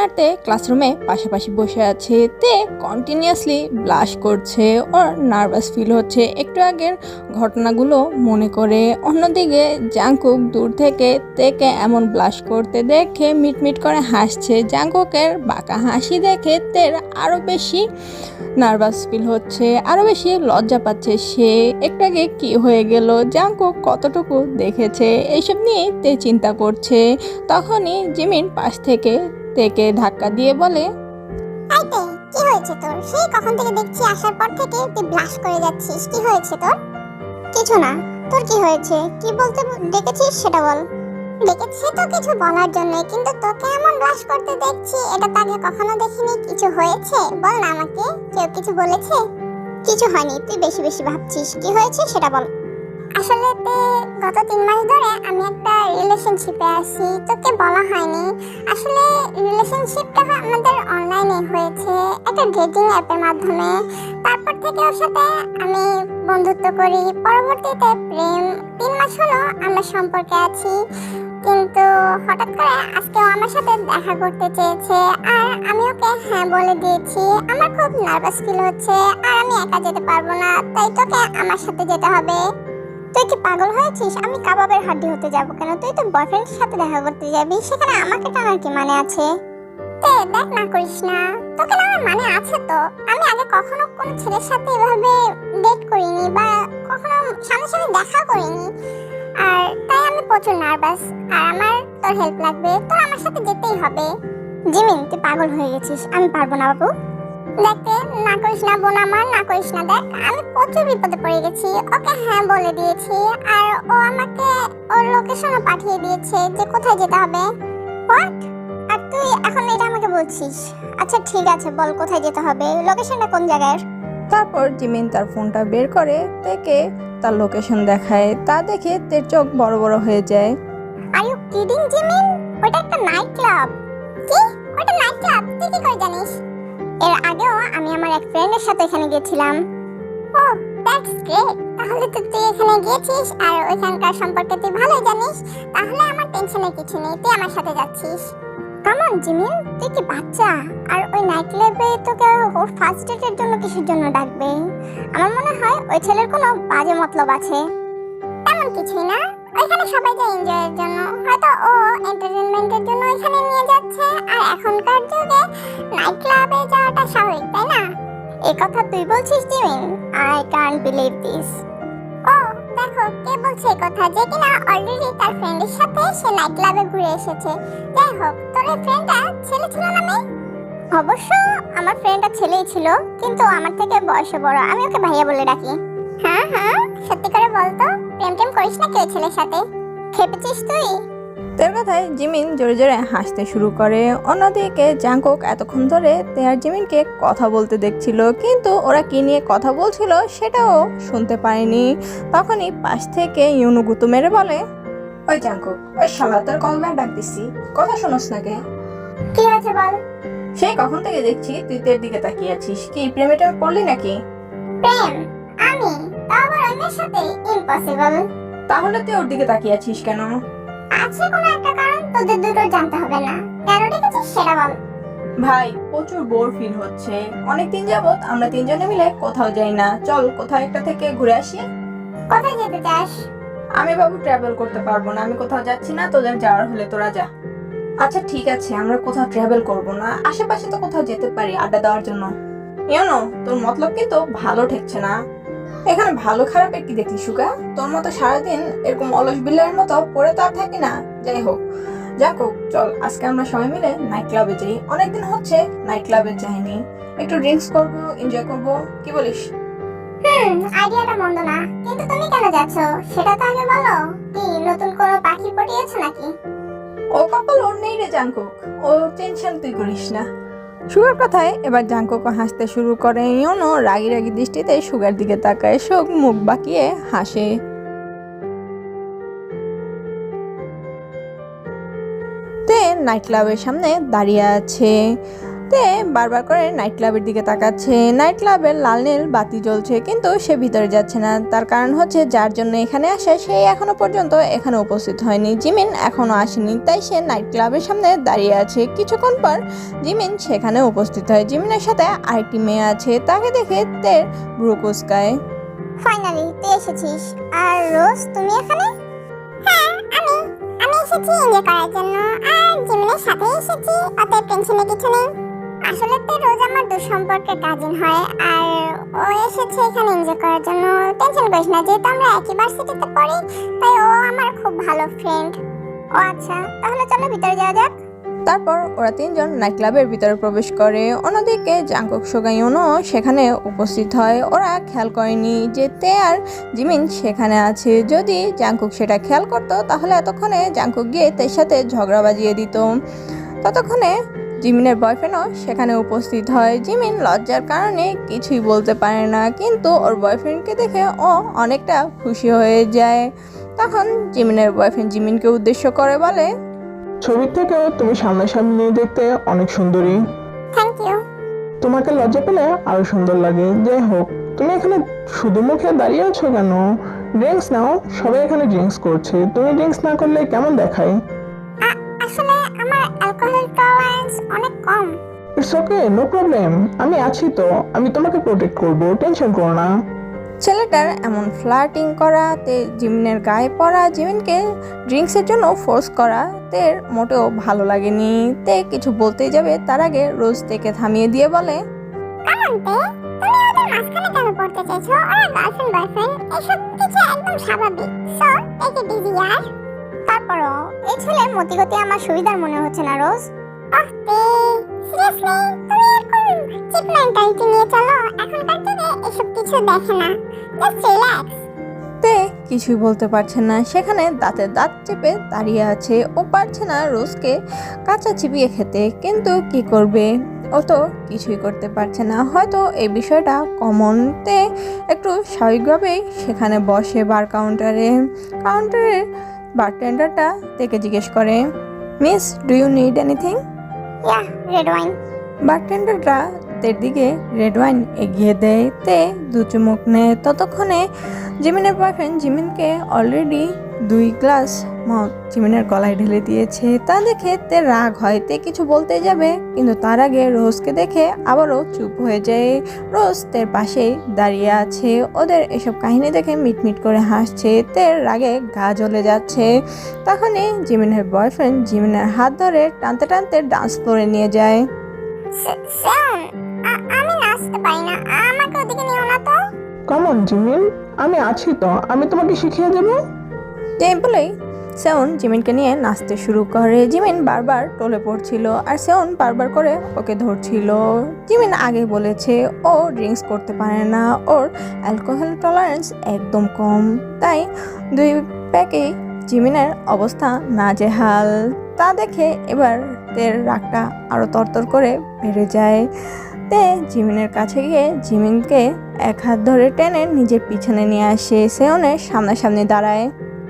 আর তে ক্লাসরুমে পাশাপাশি বসে আছে। তে কন্টিনিউয়াসলি ব্লাশ করছে, ওর নার্ভাস ফিল হচ্ছে একটু আগের ঘটনাগুলো মনে করে। অন্যদিকে জাংকুক দূর থেকে তেকে এমন ব্লাশ করতে দেখে মিটমিট করে হাসছে। জাংকুকের বাঁকা হাসি দেখে তের আরও বেশি নার্ভাস ফিল হচ্ছে, আরও বেশি লজ্জা পাচ্ছে সে। একটু আগে কী হয়ে গেল, জাংকুক কতটুকু দেখেছে, এইসব নিয়ে তে চিন্তা করছে। তখনই জিমিন পাশ থেকে তেকে ধাক্কা দিয়ে বলে, এই তে, কি হয়েছে তোর? সেই কখন থেকে দেখছি আসার পর থেকে তুই ব্লাশ করে যাচ্ছিস। কি হয়েছে তোর? কিছু না। তোর কি হয়েছে? কি বলতে ডেকেছিস সেটা বল। ডেকেছি তো কিছু বলার জন্য, কিন্তু তোকে এমন ব্লাশ করতে দেখছি এটা তো আগে কখনো দেখিনি। কিছু হয়েছে বল না আমাকে। কেউ কিছু বলেছে? কিছু হয়নি, তুই বেশি বেশি ভাবছিস। কি হয়েছে সেটা বল। আসলে গত 3 মাস ধরে আমি একটা রিলেশনশিপে আছি, তোকে বলা হয়নি। আসলে রিলেশনশিপটা আমাদের অনলাইনে হয়েছে, একটা ডেটিং অ্যাপের মাধ্যমে। তারপর থেকে ওর সাথে আমি বন্ধুত্ব করি, পরবর্তীতে প্রেম। 3 মাস হলো আমরা সম্পর্কে আছি, কিন্তু হঠাৎ করে আজকে ও আমার সাথে দেখা করতে চেয়েছে, আর আমি ওকে হ্যাঁ বলে দিয়েছি। আমার খুব নার্ভাস ফিল হচ্ছে, আর আমি একা যেতে পারবো না, তাই তোকে আমার সাথে যেতে হবে। তুই কি পাগল হয়েছিস? আমি কাবাবের হাড্ডি হতে যাব কেন? তুই তো বয়ফ্রেন্ডের সাথে দেখা করতে যাবি, সেখানে আমাকে টানার কি মানে আছে? দেখ না করিস না, তোকে না আমার মানে আছে তো। আমি আগে কখনো কোনো ছেলের সাথে এভাবে ডেট করিনি, বা কখনো সামনাসামনি দেখা করিনি, আর তাই আমি প্রচুর নার্ভাস। আর আমার তোর হেল্প লাগবে, তোর আমার সাথে যেতেই হবে। জিমিন, তুই পাগল হয়ে গেছিস, আমি পারবো না বাবু। দেখতে না করিস না বোন আমার, না করিস না। দেখ আমি প্রচুর বিপদে পড়ে গেছি, ওকে হ্যাঁ বলে দিয়েছি, আর ও আমাকে ওর লোকেশনও পাঠিয়ে দিয়েছে যে কোথায় যেতে হবে। হোয়াট? আর তুই এখন এটা আমাকে বলছিস? আচ্ছা ঠিক আছে, বল কোথায় যেতে হবে, লোকেশনটা কোন জায়গায়? তারপর জিমিন তার ফোনটা বের করে তেকে তার লোকেশন দেখায়। তা দেখে তের চোখ বড় বড় হয়ে যায়। Are you kidding Jimin? ওটা একটা নাইট ক্লাব। কি? ওটা নাইট ক্লাব? তুই কি করে জানিস? এর আগেও আমি আমার এক ফ্রেন্ডের সাথে এখানে গিয়েছিলাম। ও দ্যাটস গ্রেট। তাহলে তো তুই এখানে গিয়েছিস আর ওইখানকার সম্পর্কে তুই ভালোই জানিস। তাহলে আমার টেনশনের কিছু নেই, তুই আমার সাথে যাচ্ছিস। কেমন জিমিন, তুই কি বাচ্চা? আর ওই নাইট ক্লাবে তোকে ওর ফার্স্ট ডেটের জন্য কিসের জন্য ডাকবে? আমার মনে হয় ওই ছেলের কোনো বাজে মতলব আছে। তেমন কিছুই না, ওইখানে সবাই যায় এনজয়ের জন্য। হয়তো ও এন্টারটেইনমেন্টের জন্য ওইখানে নিয়ে যাচ্ছে, আর এখনকার যুগে নাইট ক্লাবে যাওয়াটা স্বাভাবিক, তাই না? এই কথা তুই বলছিস Jimin? I can't believe this. ও দেখো কে বলছে এই কথা, যে কিনা অলরেডি তার ফ্রেন্ডের সাথে সে নাইট ক্লাবে ঘুরে এসেছে। যাই হোক, তোর এই ফ্রেন্ডটা ছেলে ছিল না মেয়ে? অবশ্য আমার ফ্রেন্ডটা ছেলেই ছিল, কিন্তু আমার থেকে বয়সে বড়, আমি ওকে ভাইয়া বলে ডাকি। হ্যাঁ হ্যাঁ, সত্যি করে বলতো, প্রেম টেম করিস না কেউ ছেলের সাথে? খেপেছিস তুই? তের কথায় জিমিন জোরে জোরে হাসতে শুরু করে। অন্যদিকে জাংকুক এতক্ষণ ধরে তে আর জিমিনকে কথা বলতে দেখছিল, কিন্তু ওরা কি নিয়ে কথা বলছিল সেটাও শুনতে পায়নি। তখনই পাশ থেকে ইউনু গুতু মেরে বলে, ওই জাংকুক, ওই শালা তোর কলবার ডাক দিছি, কথা শোনস না কে? কি হয়েছে বল। সেই কখন থেকে দেখছি তুই তের দিকে তাকিয়ে আছিস, কি প্রেমে টেমে পড়লি নাকি? প্রেম? আমি? তাও আবার অন্যের সাথে? ইম্পসিবল। তাহলে তুই ওর দিকে তাকিয়ে আছিস কেন? আছে কোনো একটা কারণ, তোদের দুটো জানতে হবে না। কেন ডেকেছিস সেটা বল। ভাই প্রচুর বোর ফিল হচ্ছে, অনেকদিন যাবত আমরা তিনজনে মিলে কোথাও যাই না, চল কোথাও একটা থেকে ঘুরে আসি। কোথায় যেতে চাস? আমি বাবু ট্রাভেল করতে পারবো না, আমি কোথাও যাচ্ছি না, তোদের যাওয়ার হলে তোরা যা। আচ্ছা ঠিক আছে, আমরা কোথাও ট্রাভেল করব না, আশেপাশে তো কোথাও যেতে পারি আড্ডা দেওয়ার জন্য। ইউনো, তোর মতলব কিন্তু ভালো ঠেকছে না। এখানে ভালো খারাপের কি দেখলি সুগা? তোর মতো সারাদিন এরকম অলস বিল্লার মতো পড়ে তো আর থাকি না। যাই হোক, যাক হোক, চল আজকে আমরা সবাই মিলে নাইট ক্লাবে যাই, অনেকদিন হচ্ছে নাইট ক্লাবে যাইনি। একটু ড্রিঙ্কস করবো, এনজয় করবো, কি বলিস? আইডিয়াটা মন্দ না, কিন্তু তুমি কেন যাচ্ছ সেটা তো আগে বলো। কি নতুন কোনো পাখি পটিয়েছো নাকি? ও কপাল ওর নেই রে জাংকুক, ও টেনশন তুই করিস না। সুগার কথায় এবার জাংকুকও হাসতে শুরু করে। ইউনো রাগি রাগি দৃষ্টিতে সুগার দিকে তাকায়, সুগ মুখ বাঁকিয়ে হাসে। তে নাইট ক্লাবের সামনে দাঁড়িয়ে আছে। তে বারবার করে নাইট ক্লাবের দিকে তাকাচ্ছে। নাইট ক্লাবের লাল নীল বাতি জ্বলছে কিন্তু সে ভিতরে যাচ্ছে না। তার কারণ হচ্ছে যার জন্য এখানে আসে সেই এখনো পর্যন্ত এখানে উপস্থিত হয়নি। জিমিন এখনো আসেনি, তাই সে নাইট ক্লাবের সামনে দাঁড়িয়ে আছে। কিছুক্ষণ পর জিমিন সেখানে উপস্থিত হয়। জিমিনের সাথে আরেকটি মেয়ে আছে, তাকে দেখে তের ভ্রু কুঁচকায়। ফাইনালি তুই এসেছিস। আর রোজ তুমি এখানে? হ্যাঁ, আমি এসেছি এনজয় করার জন্য, আর জিমিনের সাথে এসেছি, অতএব টেনশনের কিছু নেই। আসলে তো রোজ আমার দূর সম্পর্কের কাজিন হয়, আর ও এসেছে এখানে এনজয় করার জন্য। টেনশন করিস না, যেহেতু আমরা একই ভার্সিটিতে পড়ি তাই ও আমার খুব ভালো ফ্রেন্ড। ও আচ্ছা, তাহলে চলো ভিতরে যাওয়া যাক। তারপর ওরা তিনজন নাইট ক্লাবের ভিতরে প্রবেশ করে। অন্যদিকে জাংকুক সোগাইউনও সেখানে উপস্থিত হয়। ওরা খেয়াল করেনি যে তে আর জিমিন সেখানে আছে। যদি জাংকুক সেটা খেয়াল করতো তাহলে এতক্ষণে জাংকুক গিয়ে তের সাথে ঝগড়া বাজিয়ে দিত। ততক্ষণে জিমিনের বয়ফ্রেন্ডও সেখানে উপস্থিত হয়। জিমিন লজ্জার কারণে কিছুই বলতে পারে না, কিন্তু ওর বয়ফ্রেন্ডকে দেখে ও অনেকটা খুশি হয়ে যায়। তখন জিমিনের বয়ফ্রেন্ড জিমিনকে উদ্দেশ্য করে বলে, ছবির থেকেও তুমি সামনাসামনি দেখতে অনেক সুন্দরী। Thank you. তোমাকে লজ্জা পেলে আরো সুন্দর লাগে। যাই হোক, তুমি এখানে শুধু মুখে দাঁড়িয়ে আছো কেন? ড্রিঙ্কস নাও, সবাই এখানে ড্রিঙ্কস করছে। তুমি ড্রিঙ্কস না করলে কেমন দেখায়? আসলে আমার অ্যালকোহল টলারেন্স অনেক কম। It's okay, no problem. আমি আছি তো, আমি তোমাকে প্রোটেক্ট করবো, টেনশন করো না। ছেলেটার এমন ফ্লার্টিং করা, তে জিমিনের গায়ে পড়া, জিমিনকে ড্রিঙ্কসের জন্য ফোর্স করা তের মোটেও ভালো লাগেনি। তে কিছু বলতেই যাবে তার আগে রোজ তেকে থামিয়ে দিয়ে বলে, কারণ তে তুমি ওদের মাঝখানে কেন পড়তে চাইছো? ওরা গার্লফ্রেন্ড বয়ফ্রেন্ড, এসব কিছু একদম স্বাভাবিক। সো টেক ইট ইজি ইয়ার। তারপরও এই ছেলের মতিগতি আমার সুবিধার মনে হচ্ছে না রোজ। আহ তে, সিরিয়াসলি তুমি এরকম চিপ মেন্টালিটি নিয়ে চলো? এখনকার যুগে এসব কিছু দেখে না। Just relax. তে কিছুই বলতে পারছে না। সেখানে দাঁতে দাঁত চেপে দাঁড়িয়ে আছে। ও পারছে না রোজকে কাঁচা চিবিয়ে খেতে, কিন্তু কি করবে, ও তো কিছুই করতে পারছে না। হয়তো এই বিষয়টা কমন। তে একটু স্বাভাবিকভাবেই সেখানে বসে বার কাউন্টারের বারটেন্ডারটা তেকে জিজ্ঞেস করে, miss, do you need anything? Yeah, red wine. বারটেন্ডাররা তের দিকে রেড ওয়াইন এগিয়ে দেয়। তে দু চুমুক নেয়। ততক্ষণে জিমিনের বয়ফ্রেন্ড জিমিনকে অলরেডি 2 গ্লাস মদ জিমিনের গলায় ঢেলে দিয়েছে। তা দেখে তে রাগ হয়। তে কিছু বলতে যাবে, কিন্তু তার আগে রোজকে দেখে আবারও চুপ হয়ে যায়। রোজ তের পাশেই দাঁড়িয়ে আছে। ওদের এসব কাহিনী দেখে মিটমিট করে হাসছে। তের রাগে গা জ্বলে যাচ্ছে। তখনই জিমিনের বয়ফ্রেন্ড জিমিনের হাত ধরে টানতে টানতে ডান্স ফ্লোরে নিয়ে যায়। সেউন, আমি নাচতে পারি না, আমাকে ওদিকে নিও না তো। কমন জিমিন, আমি আছি তো, আমি তোমাকে শিখিয়ে দেবো। এই বলেই সেউন জিমিনকে নিয়ে নাচতে শুরু করে। জিমিন বারবার টলে পড়ছিল আর সেউন বারবার করে ওকে ধরছিল। জিমিন আগে বলেছে ও ড্রিঙ্কস করতে পারে না, ওর অ্যালকোহল টলারেন্স একদম কম। তাই 2 প্যাকেই জিমিনের অবস্থা নাজেহাল। তা দেখে এবার তের রাগটা আরও তরতর করে বেড়ে যায়। তে জিমিনের কাছে গিয়ে জিমিনকে এক হাত ধরে টেনে নিজের পিছনে নিয়ে আসে। সেউনের সামনাসামনি দাঁড়ায়।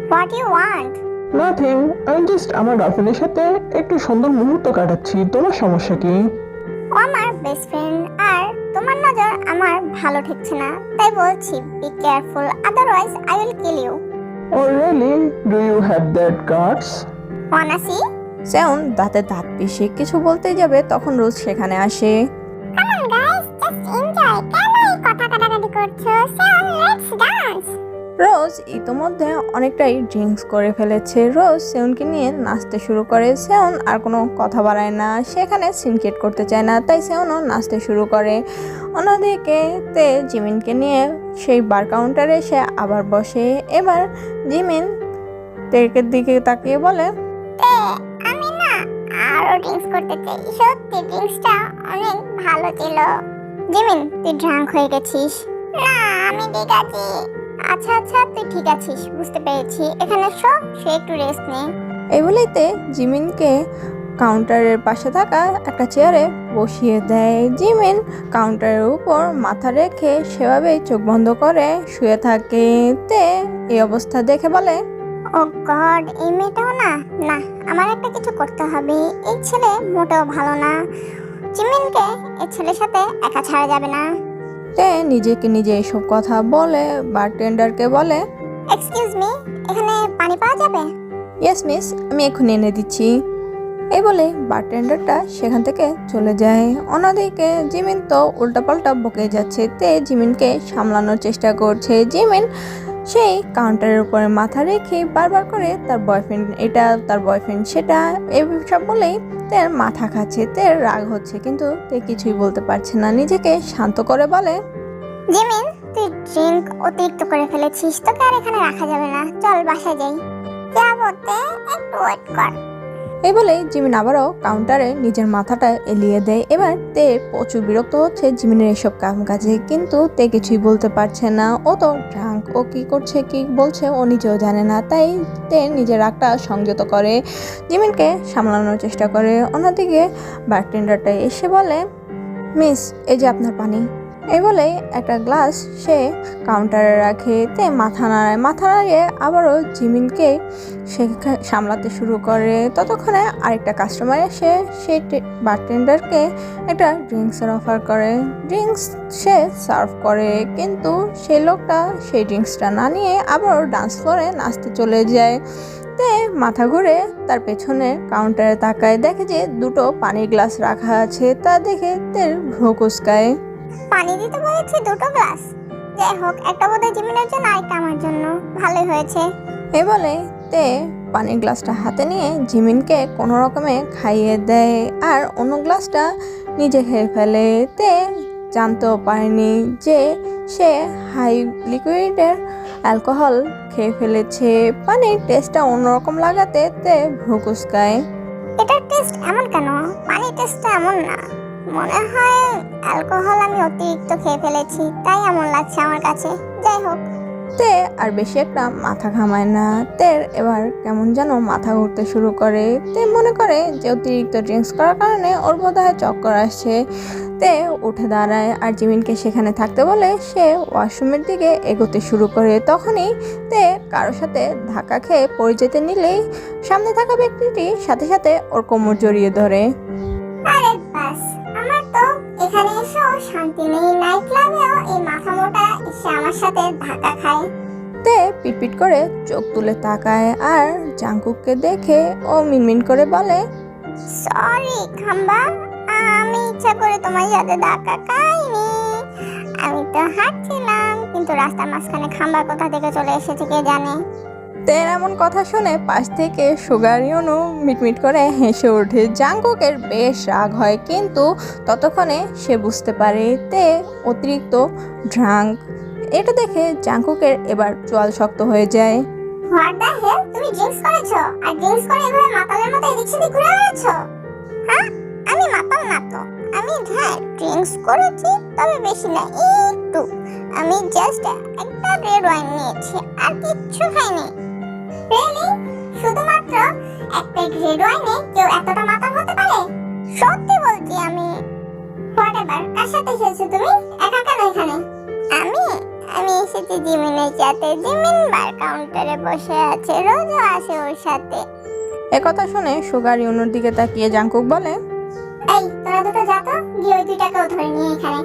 What you want? নাথিং, আমি জাস্ট আমার গার্লফ্রেন্ডের সাথে একটু সুন্দর মুহূর্ত কাটাচ্ছি। তোমার সমস্যা কি? ও আমার বেস্ট ফ্রেন্ড, আর তোমার নজর আমার ভালো ঠেকছে না, তাই বলছি be careful, otherwise I will kill you. Oh really? Do you have that guts? Wanna see? সেউন দাঁতে দাঁত পিষে কিছু বলতে যাবে, তখন রোজ সেখানে আসে। Come on guys, just enjoy. কেন এই কথা কাটাকাটি করছো? সেউন, লেটস ডান্স। রোজ ইতোমধ্যে অনেকটাই ড্রিঙ্কস করে ফেলেছে। রোজ সেউনকে নিয়ে নাচতে শুরু করে। সেউন আর কোনো কথা বাড়ায় না, সেখানে সিনকেট করতে চায় না, তাই সেউনও নাচতে শুরু করে। অন্যদিকে তে জিমিনকে নিয়ে সেই বার কাউন্টারে এসে আবার বসে। এবার জিমিন তের দিকে তাকিয়ে বলে, আমি না আরো ড্রিঙ্কস করতে চাই। সত্যি ড্রিঙ্কসটা অনেক ভালো ছিল। জিমিন, তুই ড্রাঙ্ক হয়ে গেছিস। না, আমি ঠিক আছি। আচ্ছা আচ্ছা, তুই ঠিক আছিস, বুঝতে পেরেছি। এখানে সে একটু রেস্ট নে। এই বলেইতে জিমিনকে কাউন্টারের পাশে থাকা একটা চেয়ারে বসিয়ে দেয়। জিমিন কাউন্টারের উপর মাথা রেখে সেভাবেই চোখ বন্ধ করে শুয়ে থাকে। তে এই অবস্থা দেখে বলে, ও গড, এই মেয়েটাও না। না, আমার একটা কিছু করতে হবে। এই ছেলে মোটেও ভালো না। জিমিনকে এই ছেলের সাথে একা ছাড়া যাবে না। তে নিজেকে নিজে এসব কথা বলে বারটেন্ডারকে বলে, এক্সকিউজ মি, এখানে পানি পাওয়া যাবে? ইয়েস মিস, আমি এখন এনে দিচ্ছি। এই বলে বারটেন্ডারটা সেখান থেকে চলে যায়। অন্যদিকে জিমিন তো উল্টাপাল্টা বকে যাচ্ছে। তে জিমিনকে সামলানোর চেষ্টা করছে। জিমিন সেই কাউন্টারের উপরে মাথা রেখে বারবার করে তার বয়ফ্রেন্ড এটা, তার বয়ফ্রেন্ড সেটা, এইসব বলেই তার মাথা খাচ্ছে। তে রাগ হচ্ছে, কিন্তু তে কিছুই বলতে পারছে না। নিজেকে শান্ত করে বলে, জিমিন, তুই ড্রিঙ্ক অতিরিক্ত করে ফেলেছিস, তোকে আর এখানে রাখা যাবে না, চল বাসায় যাই। যাবো তে, একটু ওয়েট কর। এই বলে জিমিন আবারও কাউন্টারে নিজের মাথাটা এলিয়ে দেয়। এবার তে প্রচুর বিরক্ত হচ্ছে জিমিনের এসব কাজে, কিন্তু তে কিছুই বলতে পারছে না। ও তো ড্রাঙ্ক, ও কি করছে কি বলছে ও নিজেও জানে না। তাই তে নিজের রাগটা সংযত করে জিমিনকে সামলানোর চেষ্টা করে। অন্যদিকে বারটেন্ডারটা এসে বলে, মিস, এই যে আপনার পানি। এই বলে একটা গ্লাস সে কাউন্টারে রাখে। তে মাথা নাড়িয়ে আবারও জিমিনকে সে সামলাতে শুরু করে। ততক্ষণে আরেকটা কাস্টমার এসে সেই বারটেন্ডারকে একটা ড্রিঙ্কসের অফার করে। ড্রিঙ্কস সে সার্ভ করে, কিন্তু সেই লোকটা সেই ড্রিঙ্কসটা না নিয়ে আবারও ডান্স ফ্লোরে নাচতে চলে যায়। তে মাথা ঘুরে তার পেছনে কাউন্টারে তাকায়, দেখে যে দুটো পানির গ্লাস রাখা আছে। তা দেখে তে ভ্রু কুঁচকায়। পানি দিতে বলেছি দুটো গ্লাস, যাই হোক, একটা বোধহয় জিমিনের জন্য আরেকটা আমার জন্য, ভালোই হয়েছে। এই বলে তে পানির গ্লাসটা হাতে নিয়ে জিমিনকে কোনো রকমে খাইয়ে দেয়, আর অন্য গ্লাসটা নিজে খেয়ে ফেলে। তে জানতেও পারেনি যে সে হাই লিকুইডের অ্যালকোহল খেয়ে ফেলেছে। পানির টেস্টটা অন্যরকম লাগাতে তে ভ্রু কুঁচকায়। এটার টেস্ট এমন কেন? পানির টেস্টটা এমন না, মনে হয় অ্যালকোহল আমি অতিরিক্ত খেয়ে ফেলেছি, তাই এমন লাগছে আমার কাছে। যাই হোক, তে আর বেশি একটা মাথা ঘামায় না। তের এবার কেমন যেন মাথা ঘুরতে শুরু করে। তে মনে করে যে অতিরিক্ত ড্রিঙ্কস করার কারণে ওর বোধহয় চক্কর আসছে। তে উঠে দাঁড়ায় আর জিমিনকে সেখানে থাকতে বলে সে ওয়াশরুমের দিকে এগোতে শুরু করে। তখনই তে কারোর সাথে ধাক্কা খেয়ে পড়ে যেতে নিলেই সামনে থাকা ব্যক্তিটি সাথে সাথে ওর কোমর জড়িয়ে ধরে। আরে বাস, আমার তো এখানে এসেও শান্তি নেই, নাইট ক্লাবেও এই মাথা মোটা এসে আমার সাথে ধাক্কা খায়। তে পিটপিট করে চোখ তুলে তাকায় আর জাংকুককে দেখে ও মিনমিন করে বলে, সরি খাম্বা, আমি ইচ্ছা করে তোমার সাথে ধাক্কা খাইনি, আমি তো হাঁটছিলাম, কিন্তু রাস্তার মাঝখানে খাম্বা কোথা থেকে চলে এসেছে কে জানে। তের এমন কথা শুনে পাশ থেকে সুগার ইউনু মিটমিট করে হেসে ওঠে। জাংকুকের বেশ রাগ হয়, কিন্তু ততক্ষণে সে বুঝতে পারে তে অতিরিক্ত ড্রাঙ্ক। এটা দেখে জাংকুকের এবার চোয়াল শক্ত হয়ে যায়। হোয়াট দ্য হেল, তুমি ড্রিঙ্কস করেছো আর ড্রিঙ্কস করে এভাবে মাতালের মতো এদিক সেদিক ঘুরে বেড়াচ্ছো? হ্যাঁ, আমি মাতাল না তো, আমি হ্যাঁ ড্রিঙ্কস করেছি, তবে বেশি না, একটু। আমি জাস্ট একটা রেড ওয়াইন নিয়েছি আর কিচ্ছু খাইনি। রিয়েলি? শুধুমাত্র একটা রেড ওয়াইনে কেউ এতটা মাতাল হতে পারে? সত্যি বলছি আমি। হোয়াটএভার, কার সাথে এসেছো তুমি? একা কেন এখানে? আমি এসেছি জিমিনের সাথে। জিমিন বার কাউন্টারে বসে আছে, রোজও আসে ওর সাথে। একথা শুনে সুগার ইউনুর দিকে তাকিয়ে জাংকুক বলে, এই তোরা দুটো যা তো, গিয়ে ওই দুইটাকেও ধরে নিয়ে এখানে।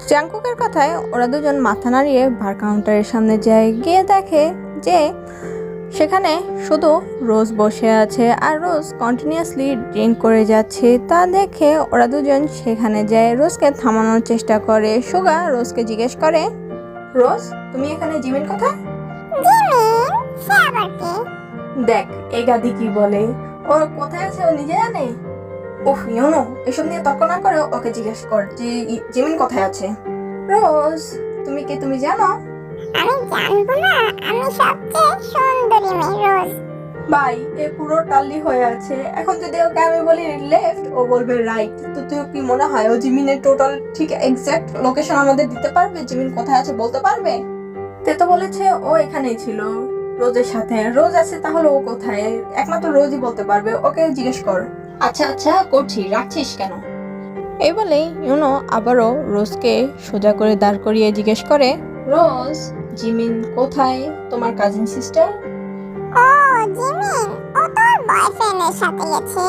জাংকুকের কথায় ওরা দুজন মাথা নাড়িয়ে বার কাউন্টারের সামনে যায়। গিয়ে দেখে যে সেখানে শুধু রোজ বসে আছে আর রোজ কন্টিনিউয়াসলি ড্রিঙ্ক করে যাচ্ছে। তা দেখে ওরা দুজন সেখানে যায়, রোজকে থামানোর চেষ্টা করে। সুগা রোজকে জিজ্ঞেস করে, রোজ, তুমি এখানে জিমিন কোথায়? জিমিন? সে আবার কে? দেখ এই গাদি কি বলে, ও কোথায় আছে ও নিজে জানে। উফ ইউনো, এসব নিয়ে তর্ক না করে ওকে জিজ্ঞেস কর যে জিমিন কোথায় আছে। রোজ, তুমি জানো? আমি জানবো না, আমি সবচেয়ে সুন্দরী মেয়ে রোজ। ভাই এ পুরো টাল্লি হয়ে আছে, এখন যদি ওকে আমি বলি লেফট ও বলবে রাইট। তো তুই কি মনে হয় ও জিমিনের টোটাল ঠিক এক্সাক্ট লোকেশন আমাদের দিতে পারবে? জিমিন কোথায় আছে বলতে পারবে? তে তো বলেছে ও এখানেই ছিল রোজের সাথে। রোজ আছে, তাহলে ও কোথায়? একমাত্র রোজই বলতে পারবে, ওকে জিজ্ঞেস কর। আচ্ছা করছি, রাখছিস কেন? এই বলে ইউনো আবারও রোজকে সোজা করে দাঁড় করিয়ে জিজ্ঞেস করে, রোজ, জিমিন কোথায়? তোমার কাজিন সিস্টার? ও জিমিন, ও তোর বয়ফ্রেন্ডের সাথে গেছে।